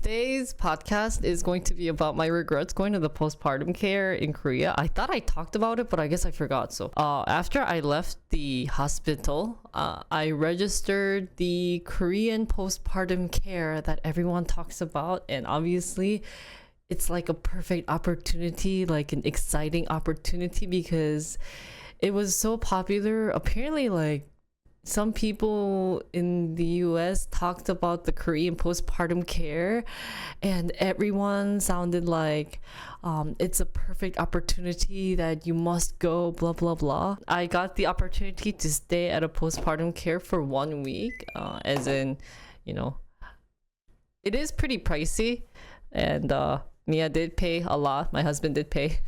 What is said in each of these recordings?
Today's podcast is going to be about my regrets going to the postpartum care in Korea. I thought I talked about it, but I guess I forgot. So after I left the hospital, I registered the Korean postpartum care that everyone talks about. And obviously, it's like a perfect opportunity, like an exciting opportunity, because it was so popular. Apparently, like, some people in the US talked about the Korean postpartum care, and everyone sounded like it's a perfect opportunity that you must go, blah, blah, blah. I got the opportunity to stay at a postpartum care for 1 week, as in, it is pretty pricey, and Mia did pay a lot. My husband did pay.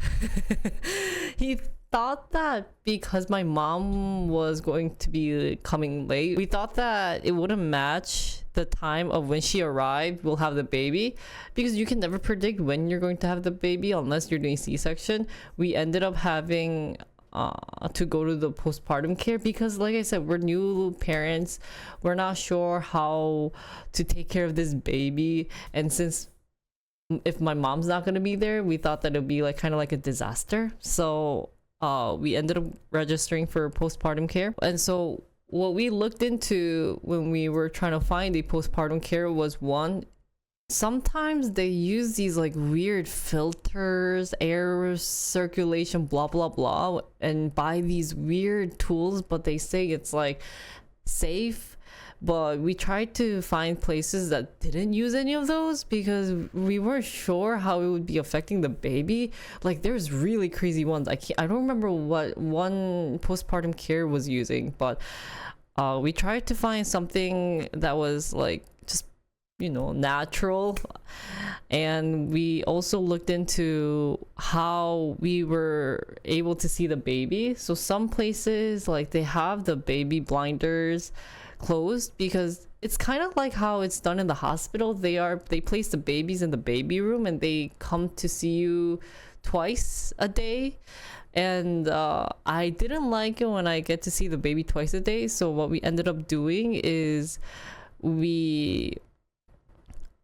He thought that because my mom was going to be coming late, we thought that it wouldn't match the time of when she arrived, we'll have the baby, because you can never predict when you're going to have the baby unless you're doing C-section. We ended up having to go to the postpartum care because, like I said, we're new parents. We're not sure how to take care of this baby, and since if my mom's not going to be there, we thought that it would be like kind of like a disaster. So we ended up registering for postpartum care. And so what we looked into when we were trying to find a postpartum care was, one, sometimes they use these like weird filters, air circulation, blah, blah, blah, and buy these weird tools, but they say it's like safe. But we tried to find places that didn't use any of those because we weren't sure how it would be affecting the baby. Like, there's really crazy ones. I don't remember what one postpartum care was using, but we tried to find something that was like just, natural. And we also looked into how we were able to see the baby. So some places, like, they have the baby blinders closed because it's kind of like how it's done in the hospital. They place the babies in the baby room and they come to see you twice a day. And I didn't like it when I get to see the baby twice a day. So what we ended up doing is we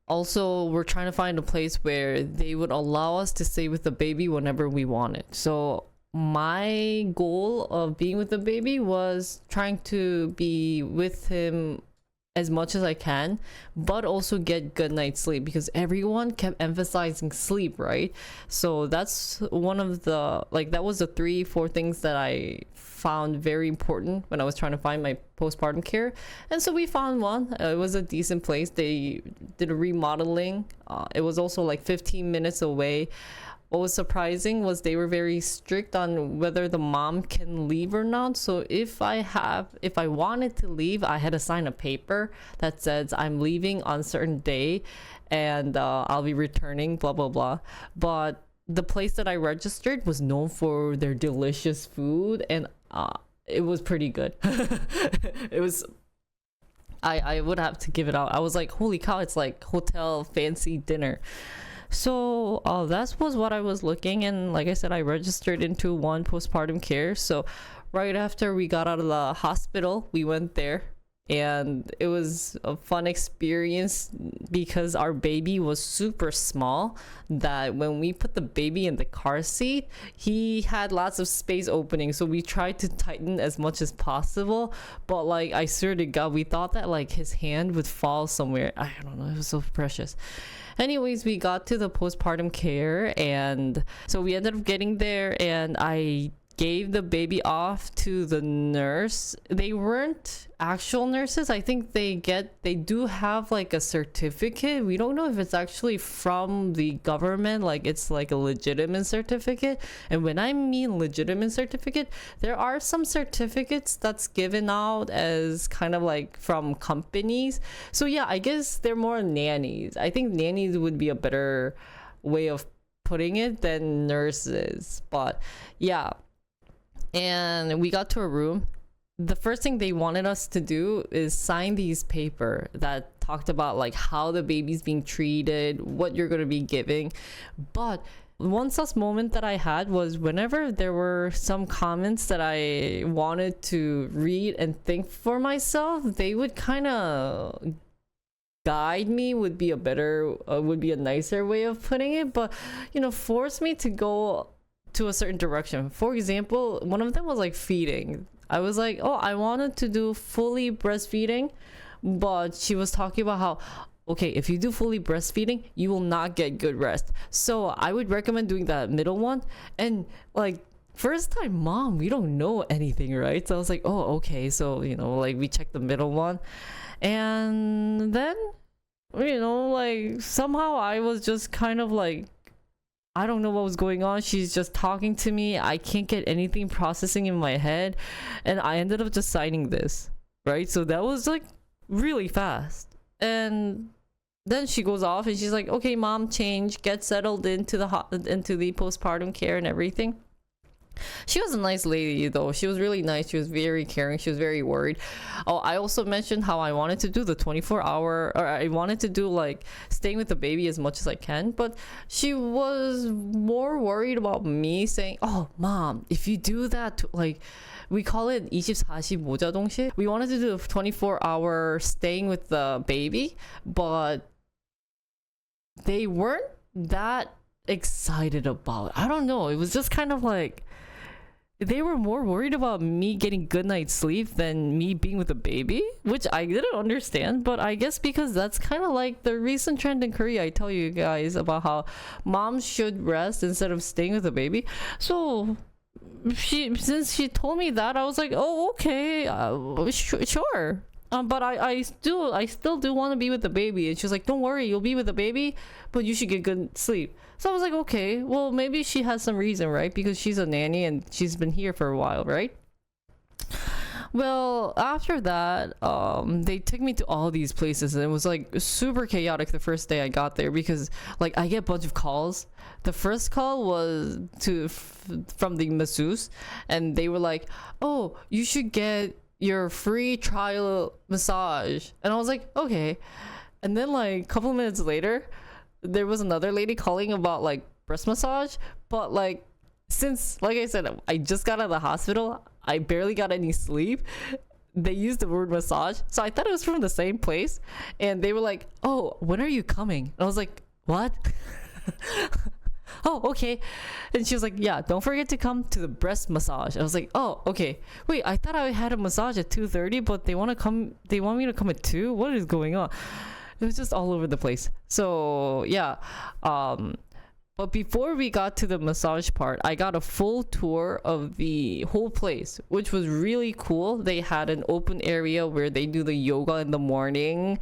also were trying to find a place where they would allow us to stay with the baby whenever we wanted. So my goal of being with the baby was trying to be with him as much as I can, but also get good night's sleep, because everyone kept emphasizing sleep, right? So that's one of the, like, that was the 3-4 things that I found very important when I was trying to find my postpartum care. And so we found one. It was a decent place. They did a remodeling. It was also like 15 minutes away. What was surprising was they were very strict on whether the mom can leave or not. So if I wanted to leave, I had to sign a paper that says I'm leaving on a certain day and I'll be returning, blah, blah, blah. But the place that I registered was known for their delicious food, and it was pretty good. It was, I would have to give it out. I was like, holy cow, it's like hotel fancy dinner. So that was what I was looking, and like I said, I registered into one postpartum care. So right after we got out of the hospital, we went there, and it was a fun experience because our baby was super small, that when we put the baby in the car seat, he had lots of space opening. So we tried to tighten as much as possible, but like, I swear to God, we thought that like his hand would fall somewhere. I don't know, it was so precious. Anyways, we got to the postpartum care, and so we ended up getting there, and I gave the baby off to the nurse. They weren't actual nurses. I think they do have like a certificate. We don't know if it's actually from the government, like it's like a legitimate certificate. And when I mean legitimate certificate, there are some certificates that's given out as kind of like from companies. So yeah, I guess they're more nannies. I think nannies would be a better way of putting it than nurses. But yeah. And we got to a room. The first thing they wanted us to do is sign these paper that talked about like how the baby's being treated, what you're going to be giving. But one sus moment that I had was whenever there were some comments that I wanted to read and think for myself, they would kind of guide me would be a better would be a nicer way of putting it, but force me to go to a certain direction. For example, one of them was like feeding. I was like, oh, I wanted to do fully breastfeeding, but she was talking about how, okay, if you do fully breastfeeding, you will not get good rest. So I would recommend doing that middle one. And like, first time mom, we don't know anything, right? So I was like, oh, okay. So, like we checked the middle one. And then, like somehow I was just kind of like, I don't know what was going on. She's just talking to me. I can't get anything processing in my head. And I ended up just signing this, right? So that was like really fast. And then she goes off and she's like, okay, mom, change, get settled into the postpartum care and everything. She was a nice lady though. She was really nice. She was very caring. She was very worried. Oh, I also mentioned how I wanted to do the 24-hour, or I wanted to do like staying with the baby as much as I can, but she was more worried about me saying, oh mom, if you do that, like we call it 24 모자동실. We wanted to do a 24-hour staying with the baby, but they weren't that excited about. I don't know. It was just kind of like they were more worried about me getting good night's sleep than me being with a baby, which I didn't understand. But I guess because that's kind of like the recent trend in Korea. I tell you guys about how moms should rest instead of staying with a baby. So since she told me that, I was like, oh, okay, sure. But I still do want to be with the baby. And she was like, don't worry, you'll be with the baby, but you should get good sleep. So I was like, okay, well, maybe she has some reason, right? Because she's a nanny and she's been here for a while, right? Well, after that, they took me to all these places, and it was like super chaotic the first day I got there because like I get a bunch of calls. The first call was from the masseuse, and they were like, oh, you should get your free trial massage. And I was like, okay. And then like a couple minutes later, there was another lady calling about like breast massage, but like since, like I said, I just got out of the hospital, I barely got any sleep, they used the word massage, so I thought it was from the same place. And they were like, oh, when are you coming? And I was like, what? Oh, okay. And she was like, yeah, don't forget to come to the breast massage. I was like, oh, okay. Wait, I thought I had a massage at 2:30, but they want me to come at 2. What is going on? It was just all over the place. So yeah, but before we got to the massage part, I got a full tour of the whole place, which was really cool. They had an open area where they do the yoga in the morning.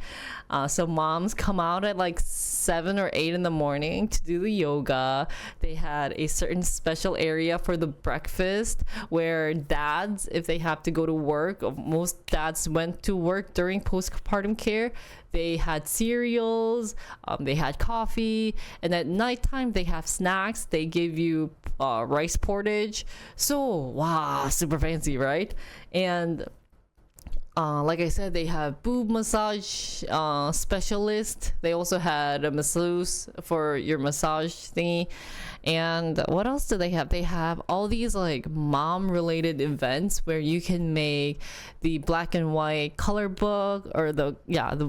So moms come out at like 7 or 8 in the morning to do the yoga. They had a certain special area for the breakfast where dads, if they have to go to work, most dads went to work during postpartum care. They had cereals, they had coffee, and at nighttime they have snacks. They give you rice porridge. So wow, super fancy, right? And like I said, they have boob massage specialist. They also had a masseuse for your massage thingy. And what else do they have? They have all these like mom related events where you can make the black and white color book, or the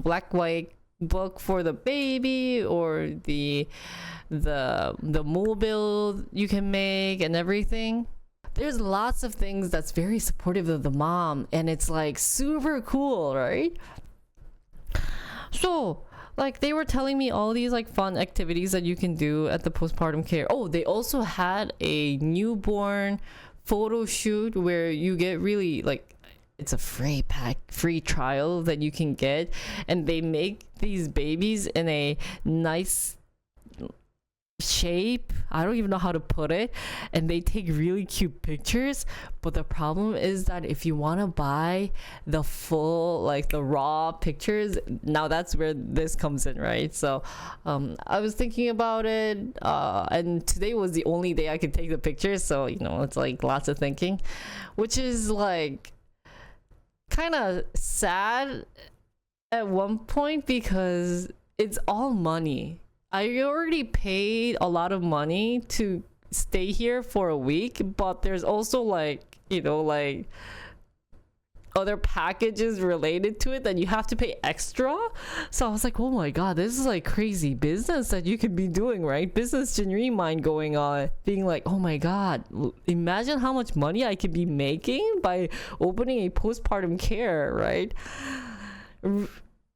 black white book for the baby, or the mobile you can make and everything. There's lots of things that's very supportive of the mom, and it's like super cool, right? So like they were telling me all these like fun activities that you can do at the postpartum care. Oh, they also had a newborn photo shoot where you get really like, it's a free trial that you can get, and they make these babies in a nice shape. I don't even know how to put it, and they take really cute pictures. But the problem is that if you want to buy the full, like the raw pictures, now that's where this comes in, right? So I was thinking about it, and today was the only day I could take the pictures, so it's like lots of thinking, which is like kind of sad at one point because it's all money. I already paid a lot of money to stay here for a week, but there's also like, like other packages related to it that you have to pay extra. So I was like, oh my god, this is like crazy business that you could be doing, right? Business Jinri mind going on, being like, oh my god, imagine how much money I could be making by opening a postpartum care, right?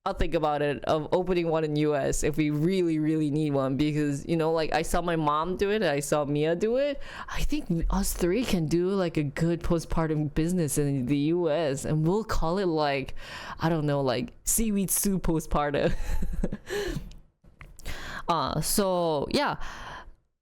I'll think about it of opening one in US if we really need one, because you know, like I saw my mom do it, I saw Mia do it. I think us three can do like a good postpartum business in the US, and we'll call it like, I don't know, like seaweed soup postpartum. So yeah,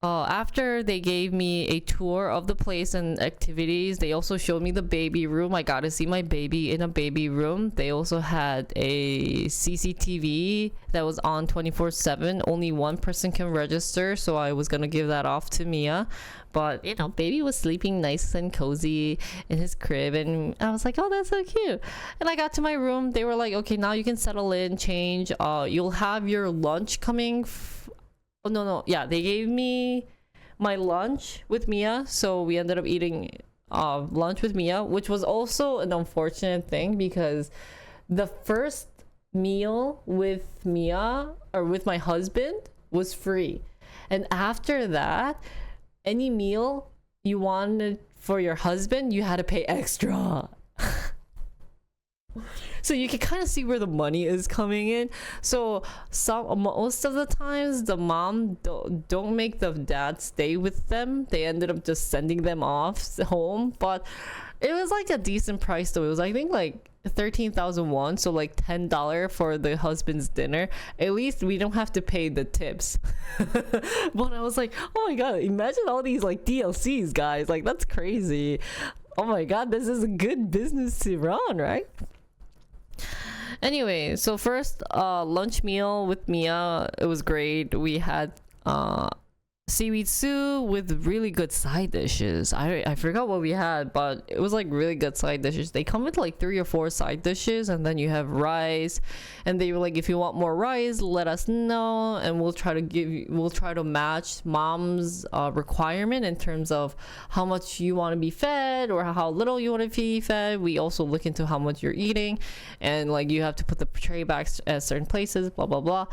after they gave me a tour of the place and activities, they also showed me the baby room. I got to see my baby in a baby room. They also had a CCTV that was on 24/7. Only one person can register, so I was gonna give that off to Mia. But you know, baby was sleeping nice and cozy in his crib, and I was like, oh, that's so cute. And I got to my room. They were like, okay, now you can settle in, change. You'll have your lunch coming. Oh, no, yeah, they gave me my lunch with Mia, so we ended up eating lunch with Mia, which was also an unfortunate thing because the first meal with Mia, or with my husband, was free, and after that, any meal you wanted for your husband, you had to pay extra. So you can kind of see where the money is coming in. So most of the times the mom don't make the dad stay with them. They ended up just sending them off home. But it was like a decent price though. It was, I think, like 13,000 won, so like $10 for the husband's dinner. At least we don't have to pay the tips. But I was like, oh my god, imagine all these like DLCs, guys. Like, that's crazy. Oh my god, this is a good business to run, right? Anyway, so first lunch meal with Mia, it was great. We had seaweed soup with really good side dishes. I forgot what we had, but it was like really good side dishes. They come with like 3 or 4 side dishes, and then you have rice, and they were like, if you want more rice, let us know, and we'll try to match mom's requirement in terms of how much you want to be fed or how little you want to be fed. We also look into how much you're eating, and like you have to put the tray back at certain places, blah blah blah.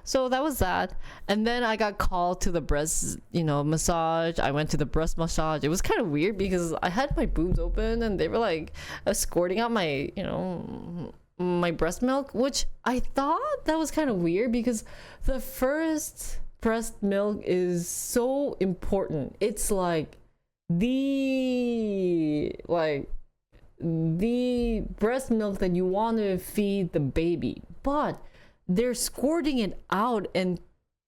So that was that. And then I got called to the breast, massage. I went to the breast massage. It was kind of weird because I had my boobs open and they were like escorting out my, my breast milk, which I thought that was kind of weird because the first breast milk is so important. It's like the breast milk that you want to feed the baby, but they're squirting it out and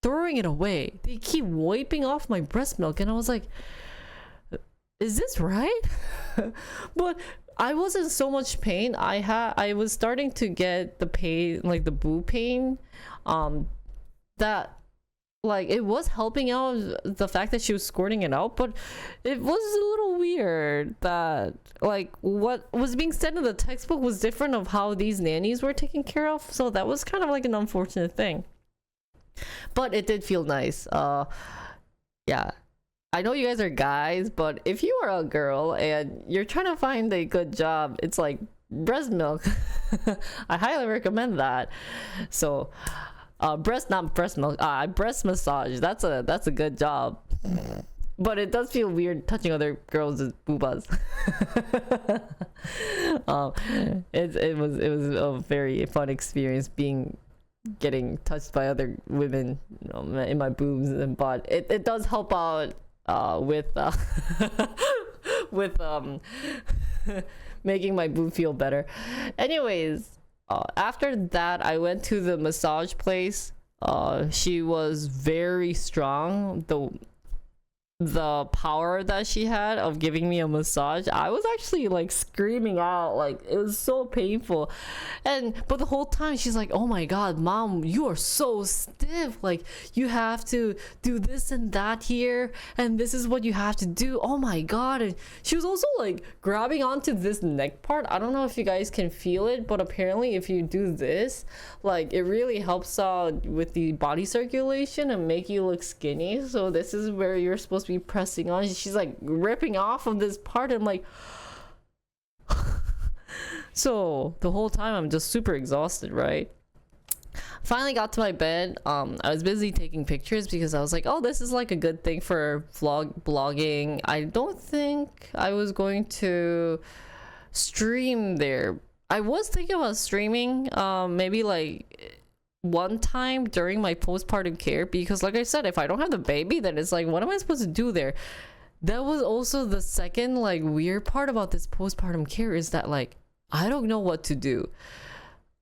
throwing it away. They keep wiping off my breast milk, and I was like, is this right? But I was in so much pain. I was starting to get the pain, like the boob pain, that like it was helping out the fact that she was squirting it out, but it was a little weird that like what was being said in the textbook was different of how these nannies were taken care of. So that was kind of like an unfortunate thing, but it did feel nice. Yeah, I know you guys are guys, but if you are a girl and you're trying to find a good job, it's like breast milk. I highly recommend that. So breast massage, that's a good job, but it does feel weird touching other girls' boobas. It was a very fun experience getting touched by other women, in my boobs, but it does help out with with making my boob feel better. Anyways, after that, I went to the massage place. She was very strong. The power that she had of giving me a massage, I was actually like screaming out, like it was so painful. But the whole time she's like, oh my god, mom, you are so stiff, like you have to do this and that here, and this is what you have to do, oh my god. And she was also like grabbing onto this neck part. I don't know if you guys can feel it, but apparently if you do this, like it really helps out with the body circulation and make you look skinny. So this is where you're supposed to be pressing on. She's like ripping off of this part, and like So the whole time I'm just super exhausted, right? Finally got to my bed. I was busy taking pictures because I was like, oh, this is like a good thing for blogging. I don't think I was going to stream there. I was thinking about streaming, maybe like one time during my postpartum care, because like I said, if I don't have the baby, then it's like, what am I supposed to do there? That was also the second like weird part about this postpartum care, is that like I don't know what to do.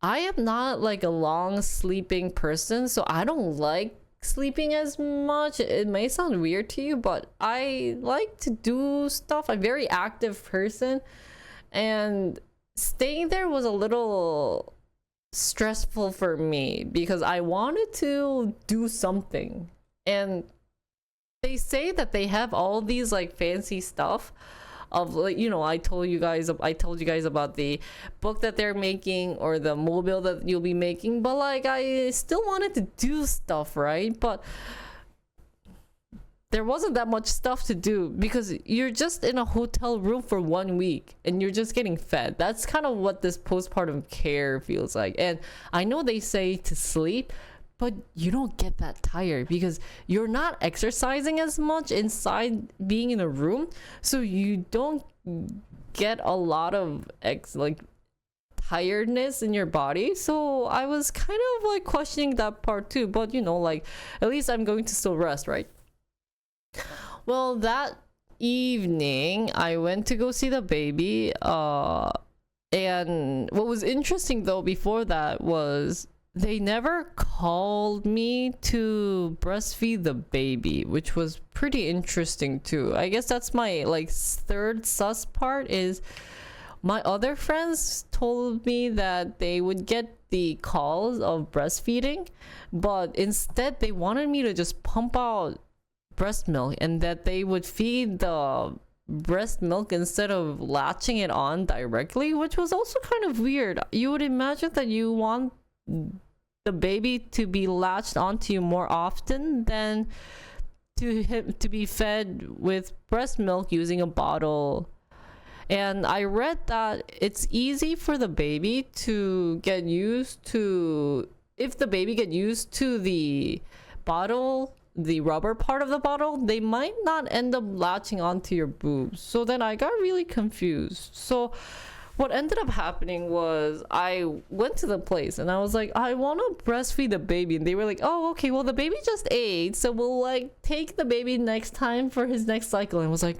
I am not like a long sleeping person, so I don't like sleeping as much. It may sound weird to you, but I like to do stuff. I'm a very active person, and staying there was a little stressful for me because I wanted to do something. And they say that they have all these like fancy stuff of, like, you know, I told you guys about the book that they're making or the mobile that you'll be making, but like I still wanted to do stuff, right? But there wasn't that much stuff to do because you're just in a hotel room for 1 week and you're just getting fed. That's kind of what this postpartum care feels like. And I know they say to sleep, but you don't get that tired because you're not exercising as much inside being in a room, so you don't get a lot of like tiredness in your body. So I was kind of like questioning that part too, but you know, like at least I'm going to still rest, right? Well, that evening I went to go see the baby, and what was interesting though before that was they never called me to breastfeed the baby, which was pretty interesting too. I guess that's my like third sus part, is my other friends told me that they would get the calls of breastfeeding, but instead they wanted me to just pump out breast milk, and that they would feed the breast milk instead of latching it on directly, which was also kind of weird. You would imagine that you want the baby to be latched onto you more often than to be fed with breast milk using a bottle. And I read that it's easy for the baby to get used to, if the baby get used to the bottle, the rubber part of the bottle, they might not end up latching onto your boobs. So then I got really confused. So what ended up happening was I went to the place and I was like, I want to breastfeed the baby, and they were like, oh, okay, well the baby just ate, so we'll like take the baby next time for his next cycle. And I was like,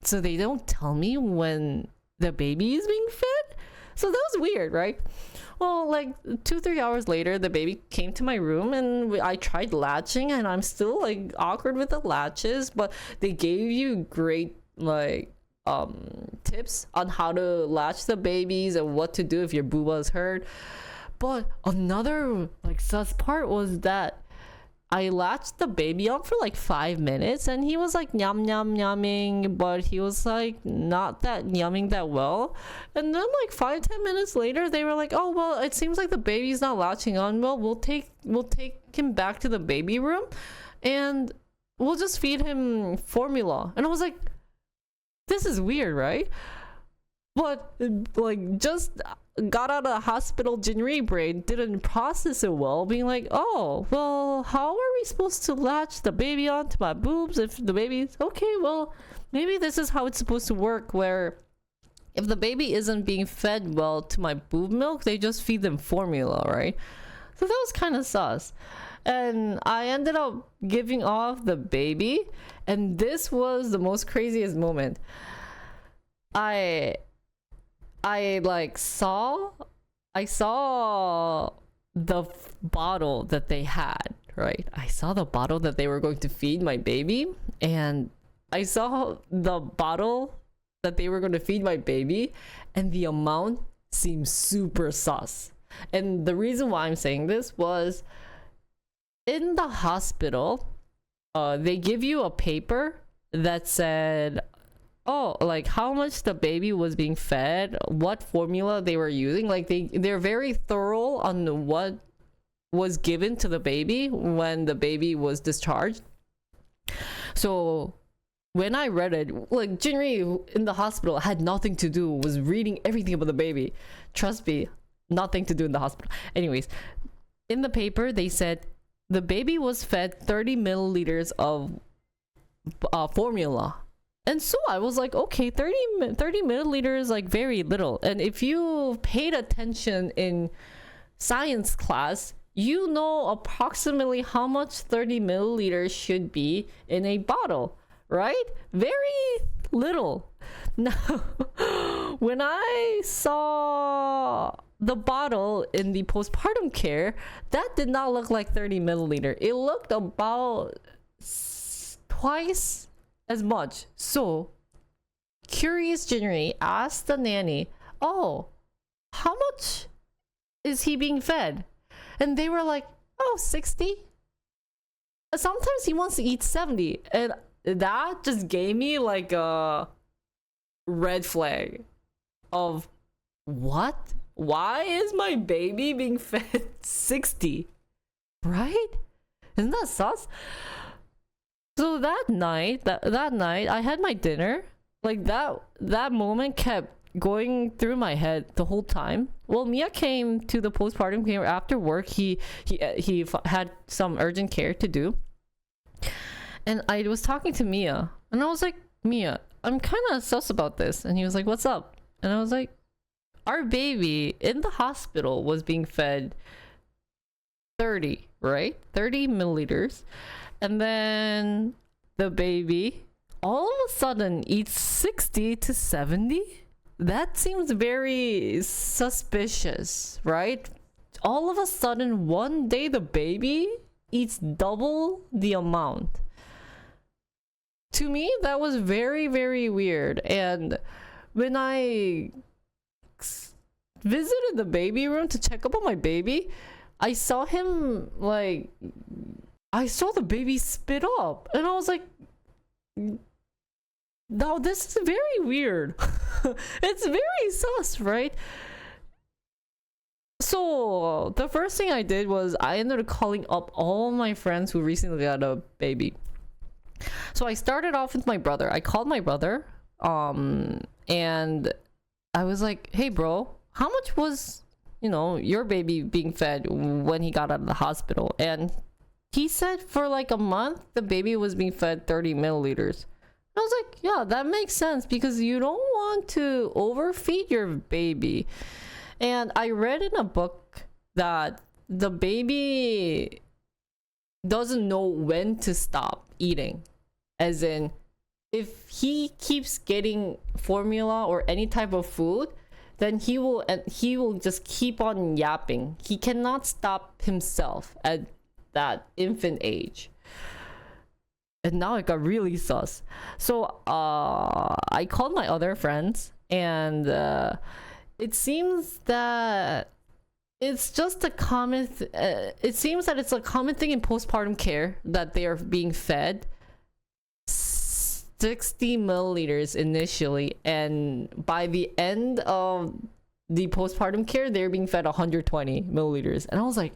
so they don't tell me when the baby is being fed? So that was weird, right? Well, like 2-3 hours later, the baby came to my room and I tried latching, and I'm still like awkward with the latches, but they gave you great like tips on how to latch the babies and what to do if your booba is hurt. But another like sus part was that I latched the baby on for like 5 minutes and he was like yum yum yumming, but he was like not that yumming that well. And then like 5-10 minutes later they were like, oh well, it seems like the baby's not latching on well, we'll take him back to the baby room and we'll just feed him formula. And I was like, this is weird, right? But like just got out of the hospital, Jinri brain didn't process it well, being like, oh well, how are we supposed to latch the baby onto my boobs if the baby's okay? Well, maybe this is how it's supposed to work, where if the baby isn't being fed well to my boob milk, they just feed them formula, right? So that was kind of sus. And I ended up giving off the baby, and this was the most craziest moment. I saw the bottle that they had, right? I saw the bottle that they were going to feed my baby, and I saw the bottle that they were going to feed my baby, and the amount seemed super sus. And the reason why I'm saying this was, in the hospital, they give you a paper that said, oh, like how much the baby was being fed, what formula they were using. Like they're very thorough on what was given to the baby when the baby was discharged. So when I read it, like Jinri in the hospital had nothing to do, was reading everything about the baby. Trust me, nothing to do in the hospital. Anyways, in the paper they said the baby was fed 30 milliliters of formula. And so I was like, okay, 30 milliliters, like very little. And if you paid attention in science class, you know approximately how much 30 milliliters should be in a bottle, right? Very little. Now, when I saw the bottle in the postpartum care, that did not look like 30 milliliter. It looked about twice as much. So, curious Jinri asked the nanny, oh, how much is he being fed? And they were like, oh, 60. Sometimes he wants to eat 70. And that just gave me like a red flag of what? Why is my baby being fed 60? Right? Isn't that sus? So that night I had my dinner. Like that moment kept going through my head the whole time. Well, Mia came to the postpartum care after work. He had some urgent care to do, and I was talking to Mia, and I was like, Mia, I'm kind of sus about this. And he was like, what's up? And I was like, our baby in the hospital was being fed 30, right? 30 milliliters. And then the baby all of a sudden eats 60 to 70. That seems very suspicious, right? All of a sudden, one day the baby eats double the amount. To me, that was very, very weird. And when I visited the baby room to check up on my baby, I saw him like... I saw the baby spit up, and I was like, no, this is very weird. It's very sus, right? So the first thing I did was I ended up calling up all my friends who recently got a baby. So I started off with my brother. I called my brother, and I was like, hey bro, how much was, your baby being fed when he got out of the hospital? And he said for like a month, the baby was being fed 30 milliliters. I was like, yeah, that makes sense because you don't want to overfeed your baby. And I read in a book that the baby doesn't know when to stop eating. As in, if he keeps getting formula or any type of food, then he will just keep on yapping. He cannot stop himself at that infant age. And now it got really sus. So I called my other friends, and it seems that it's just a common it seems that it's a common thing in postpartum care that they are being fed 60 milliliters initially, and by the end of the postpartum care they're being fed 120 milliliters. And I was like,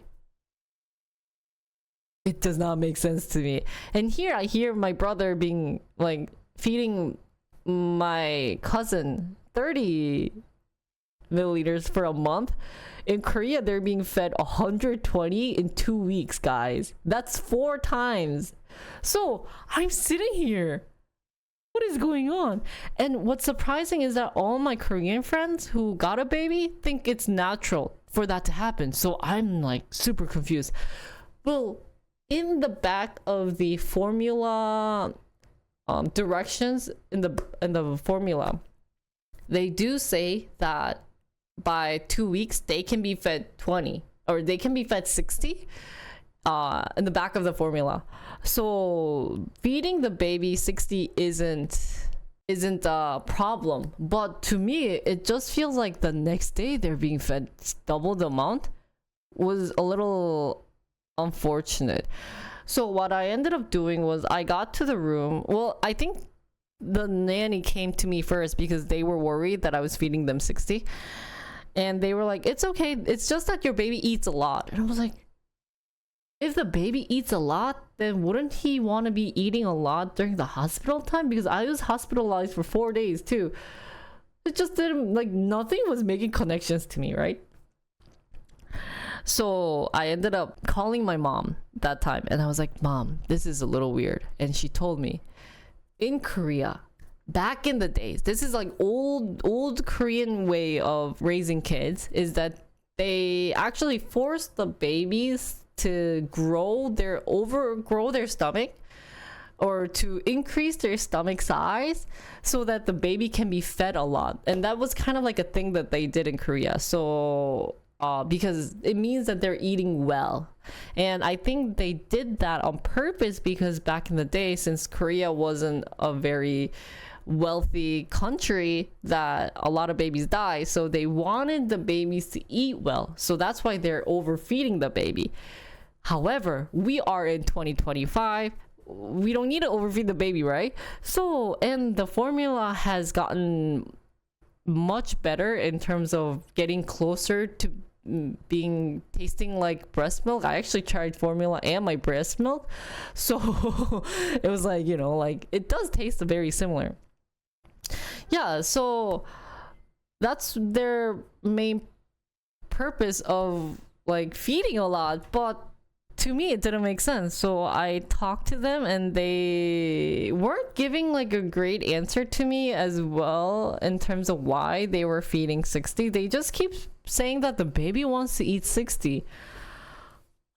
it does not make sense to me. And here I hear my brother being like feeding my cousin 30 milliliters for a month. In Korea, they're being fed 120 in 2 weeks, guys. That's 4 times. So I'm sitting here. What is going on? And what's surprising is that all my Korean friends who got a baby think it's natural for that to happen. So I'm like super confused. Well, in the back of the formula directions in the formula, they do say that by 2 weeks they can be fed 20 or they can be fed 60 in the back of the formula. So feeding the baby 60 isn't a problem, but to me it just feels like the next day they're being fed double the amount was a little unfortunate. So what I ended up doing was I got to the room. Well, I think the nanny came to me first because they were worried that I was feeding them 60, and they were like, it's okay, it's just that your baby eats a lot. And I was like, if the baby eats a lot, then wouldn't he want to be eating a lot during the hospital time? Because I was hospitalized for 4 days too. It just didn't, like, nothing was making connections to me, right? So I ended up calling my mom that time, and I was like, Mom, this is a little weird. And she told me, in Korea, back in the days, this is like old Korean way of raising kids, is that they actually force the babies to overgrow their stomach, or to increase their stomach size, so that the baby can be fed a lot. And that was kind of like a thing that they did in Korea. So because it means that they're eating well. And I think they did that on purpose, because back in the day, since Korea wasn't a very wealthy country, that a lot of babies die, so they wanted the babies to eat well. So that's why they're overfeeding the baby. However, we are in 2025. We don't need to overfeed the baby, right? So, and the formula has gotten much better in terms of getting closer to tasting like breast milk. I actually tried formula and my breast milk, so it was like, you know, like, it does taste very similar. Yeah, so that's their main purpose of, like, feeding a lot. But to me, it didn't make sense. So I talked to them, and they weren't giving like a great answer to me as well in terms of why they were feeding 60. They just keep saying that the baby wants to eat 60.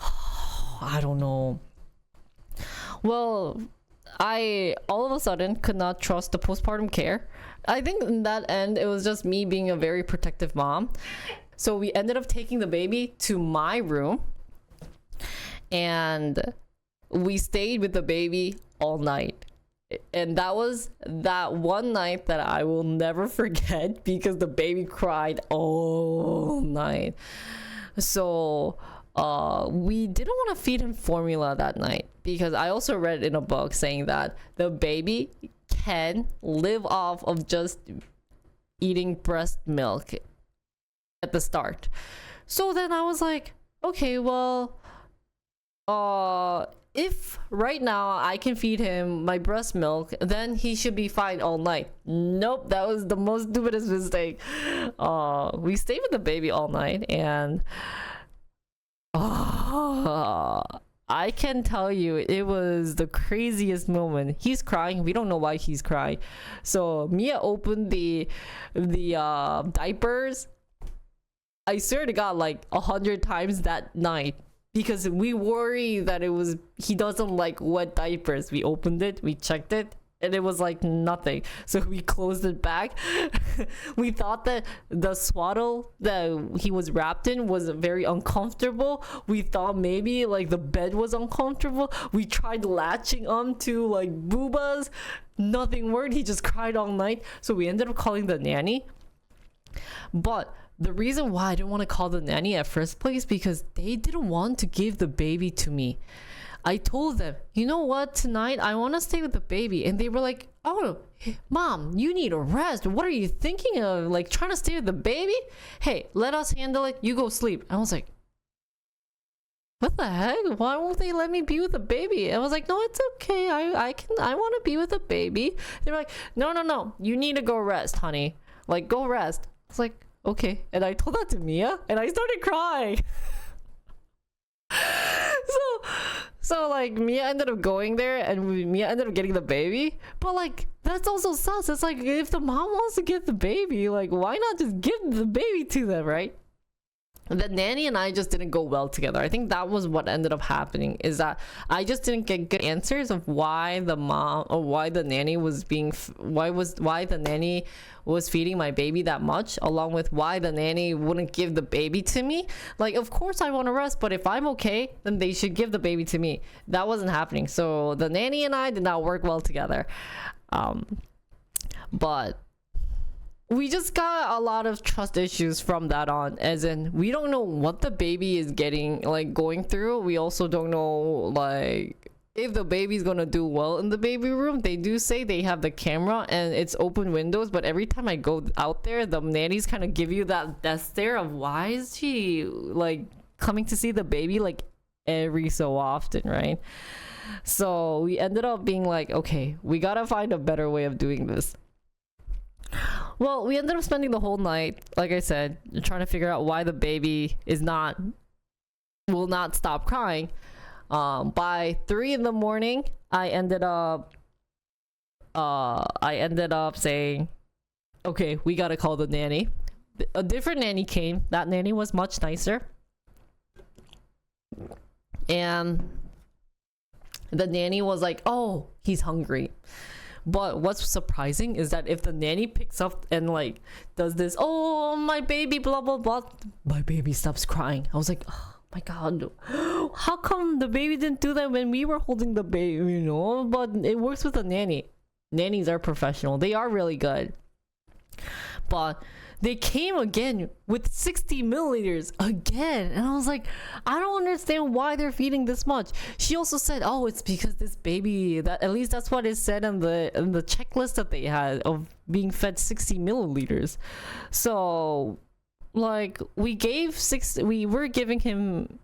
I don't know. Well, I all of a sudden could not trust the postpartum care. I think in that end, it was just me being a very protective mom. So we ended up taking the baby to my room, and we stayed with the baby all night. And that was that one night that I will never forget, because the baby cried all night. So we didn't want to feed him formula that night, because I also read in a book saying that the baby can live off of just eating breast milk at the start. So then I was like, okay, well, if right now I can feed him my breast milk, then he should be fine all night. Nope, that was the most stupidest mistake. We stayed with the baby all night, and I can tell you, it was the craziest moment. He's crying. We don't know why he's crying. So Mia opened the diapers, I swear to God, like 100 times that night, because we worry that he doesn't like wet diapers. We opened it, we checked it, and it was like nothing. So we closed it back. We thought that the swaddle that he was wrapped in was very uncomfortable. We thought maybe like the bed was uncomfortable. We tried latching onto like boobas. Nothing worked. He just cried all night. So we ended up calling the nanny. But the reason why I didn't want to call the nanny at first place, because they didn't want to give the baby to me. I told them, you know what, tonight I want to stay with the baby. And they were like, oh, Mom, you need a rest. What are you thinking of? Like, trying to stay with the baby? Hey, let us handle it. You go sleep. I was like, what the heck? Why won't they let me be with the baby? I was like, no, it's okay. I want to be with the baby. They were like, no. You need to go rest, honey. Like, go rest. I was like, okay. And I told that to Mia, and I started crying. So like Mia ended up going there, and Mia ended up getting the baby. But like, that's also sus. It's like, if the mom wants to get the baby, like, why not just give the baby to them, right? The nanny and I just didn't go well together. I think that was what ended up happening, is that I just didn't get good answers of why the mom, or why the nanny was feeding my baby that much, along with why the nanny wouldn't give the baby to me. Like, of course I want to rest, but if I'm okay, then they should give the baby to me. That wasn't happening. So the nanny and I did not work well together. But we just got a lot of trust issues from that on, as in, we don't know what the baby is going through. We also don't know, like, if the baby's gonna do well in the baby room. They do say they have the camera and it's open windows, but every time I go out there, the nannies kind of give you that stare of, why is she like coming to see the baby like every so often, right? So we ended up being like, okay, we gotta find a better way of doing this. Well, we ended up spending the whole night, like I said, trying to figure out why the baby will not stop crying. By 3 in the morning, I ended up saying, okay, we gotta call the nanny. A different nanny came. That nanny was much nicer, and the nanny was like, oh, he's hungry. But what's surprising is that if the nanny picks up and like does this, oh, my baby, blah blah blah, my baby stops crying. I was like, oh my god, how come the baby didn't do that when we were holding the baby, you know? But it works with the nanny. Nannies are professional. They are really good. But they came again with 60 milliliters again, and I was like, I don't understand why they're feeding this much. She also said, oh, it's because this baby, that at least that's what it said in the checklist that they had of being fed 60 milliliters. So like we were giving him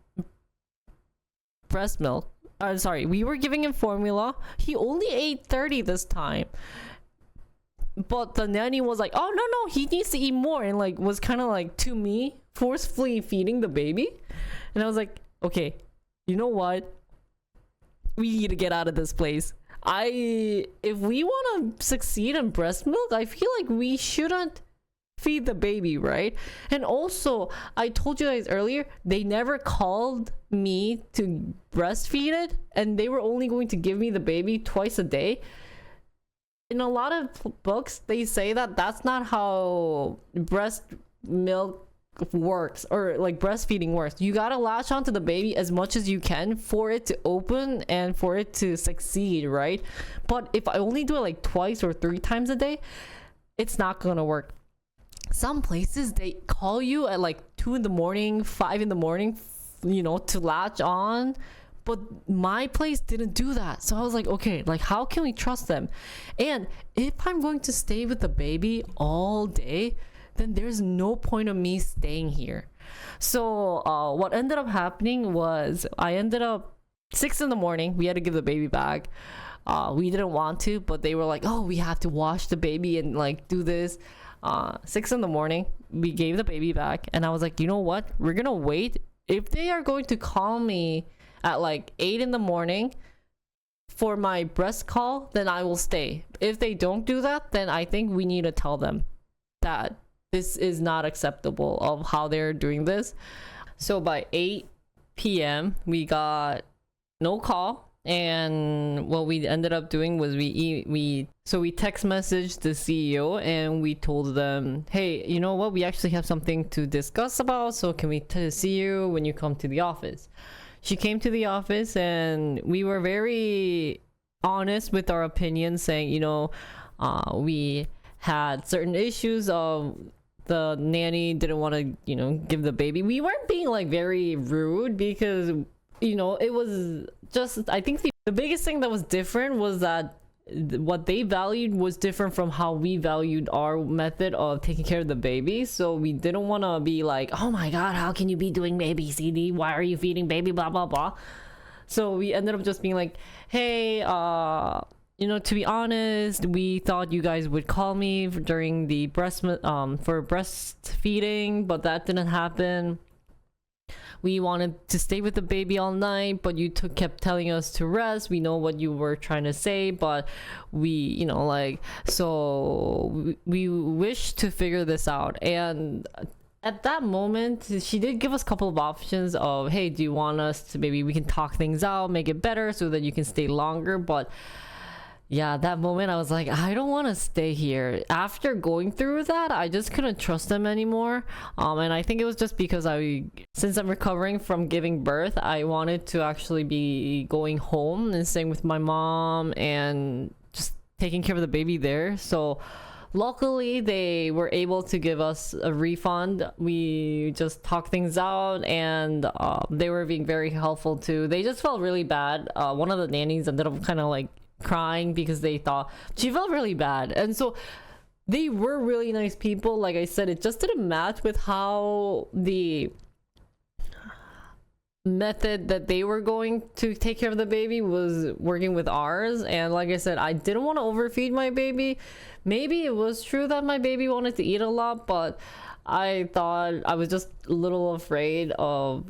breast milk. We were giving him formula. He only ate 30 this time. But the nanny was like, oh no, he needs to eat more, and like was kind of like, to me, forcefully feeding the baby. And I was like, okay, you know what, we need to get out of this place. If we want to succeed in breast milk, I feel like we shouldn't feed the baby, right? And also, I told you guys earlier, they never called me to breastfeed it, and they were only going to give me the baby twice a day. In a lot of books, they say that that's not how breast milk works, or like breastfeeding works. You gotta latch onto the baby as much as you can for it to open and for it to succeed, right? But if I only do it like twice or 3 times a day, it's not gonna work. Some places, they call you at like 2 in the morning, 5 in the morning, you know, to latch on. But my place didn't do that. So I was like, okay, like how can we trust them? And if I'm going to stay with the baby all day, then there's no point of me staying here. So what ended up happening was, I ended up 6 in the morning, we had to give the baby back. We didn't want to, but they were like, oh, we have to wash the baby and like do this. 6 in the morning, we gave the baby back, and I was like, you know what? We're gonna wait. If they are going to call me at like 8 in the morning for my breast call, then I will stay. If they don't do that, then I think we need to tell them that this is not acceptable of how they're doing this. So by 8 p.m. we got no call, and what we ended up doing was we text messaged the CEO, and we told them, hey, you know what, we actually have something to discuss about, so can we see you when you come to the office? She came to the office, and we were very honest with our opinions, saying, you know, we had certain issues of the nanny didn't want to, you know, give the baby. We weren't being like very rude, because, you know, it was just, I think the biggest thing that was different was that what they valued was different from how we valued our method of taking care of the baby. So we didn't want to be like, oh my god, how can you be doing baby CD, why are you feeding baby, blah blah blah. So we ended up just being like, hey, you know, to be honest, we thought you guys would call me during the for breastfeeding, but that didn't happen. We wanted to stay with the baby all night, but you kept telling us to rest. We know what you were trying to say, but we, you know, like, so we wish to figure this out. And at that moment, she did give us a couple of options of, hey, do you want us to, maybe we can talk things out, make it better so that you can stay longer. But yeah, that moment I was like, I don't want to stay here. After going through that, I just couldn't trust them anymore. And I think it was just because since I'm recovering from giving birth, I wanted to actually be going home and staying with my mom and just taking care of the baby there. So luckily they were able to give us a refund. We just talked things out, and they were being very helpful too. They just felt really bad. One of the nannies ended up kind of like crying because they thought she felt really bad, and so they were really nice people. Like I said, it just didn't match with how the method that they were going to take care of the baby was working with ours. And like I said, I didn't want to overfeed my baby. Maybe it was true that my baby wanted to eat a lot, but I thought I was just a little afraid of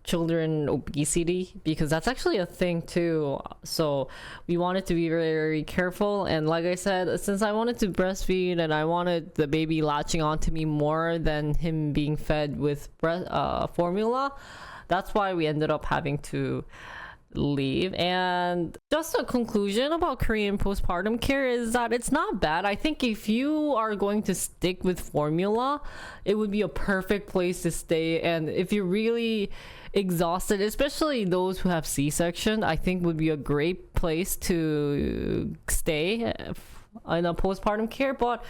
children obesity, because that's actually a thing too. So we wanted to be very, very careful. And like I said, since I wanted to breastfeed and I wanted the baby latching onto me more than him being fed with formula, that's why we ended up having to leave. And just a conclusion about Korean postpartum care is that it's not bad. I think if you are going to stick with formula, it would be a perfect place to stay. And if you're really exhausted, especially those who have C-section, I think would be a great place to stay in a postpartum care. But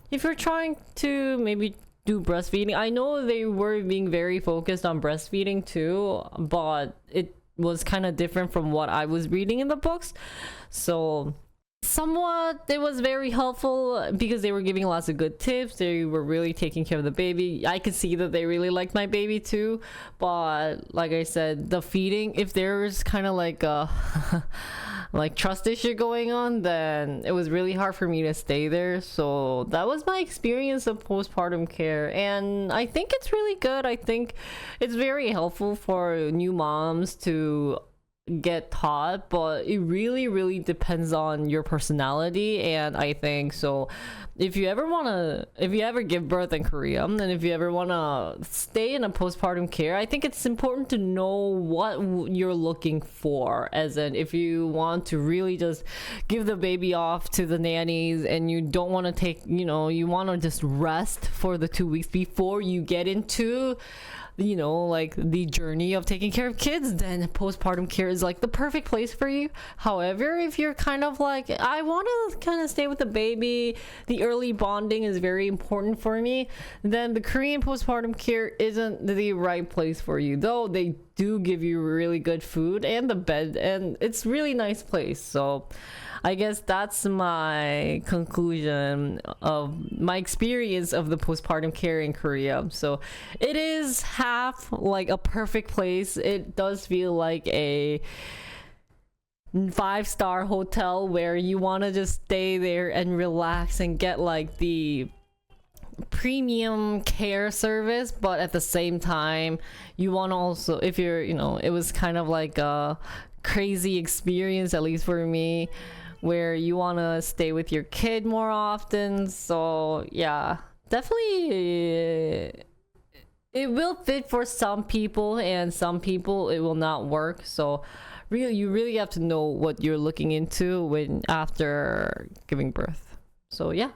if you're trying to maybe do breastfeeding, I know they were being very focused on breastfeeding too, but it was kind of different from what I was reading in the books. So somewhat it was very helpful because they were giving lots of good tips. They were really taking care of the baby. I could see that they really liked my baby too, but like I said, the feeding, if there's kind of like a like trust issue going on, then it was really hard for me to stay there. So that was my experience of postpartum care, and I think it's really good. I think it's very helpful for new moms to get taught, but it really depends on your personality. And I think so if you ever give birth in Korea, and if you ever want to stay in a postpartum care, I think it's important to know what you're looking for. As in, if you want to really just give the baby off to the nannies and you don't want to take, you want to just rest for the 2 weeks before you get into like the journey of taking care of kids, then postpartum care is like the perfect place for you. However, if you're kind of like, I want to kind of stay with the baby, the early bonding is very important for me, then the Korean postpartum care isn't the right place for you. Though they do give you really good food and the bed, and it's really nice place. So I guess that's my conclusion of my experience of the postpartum care in Korea. So it is half like a perfect place. It does feel like a 5-star hotel where you want to just stay there and relax and get like the premium care service, but at the same time you want to also, if you're, it was kind of like a crazy experience, at least for me, where you want to stay with your kid more often. So yeah, definitely it will fit for some people, and some people it will not work. So you really have to know what you're looking into when after giving birth. So yeah.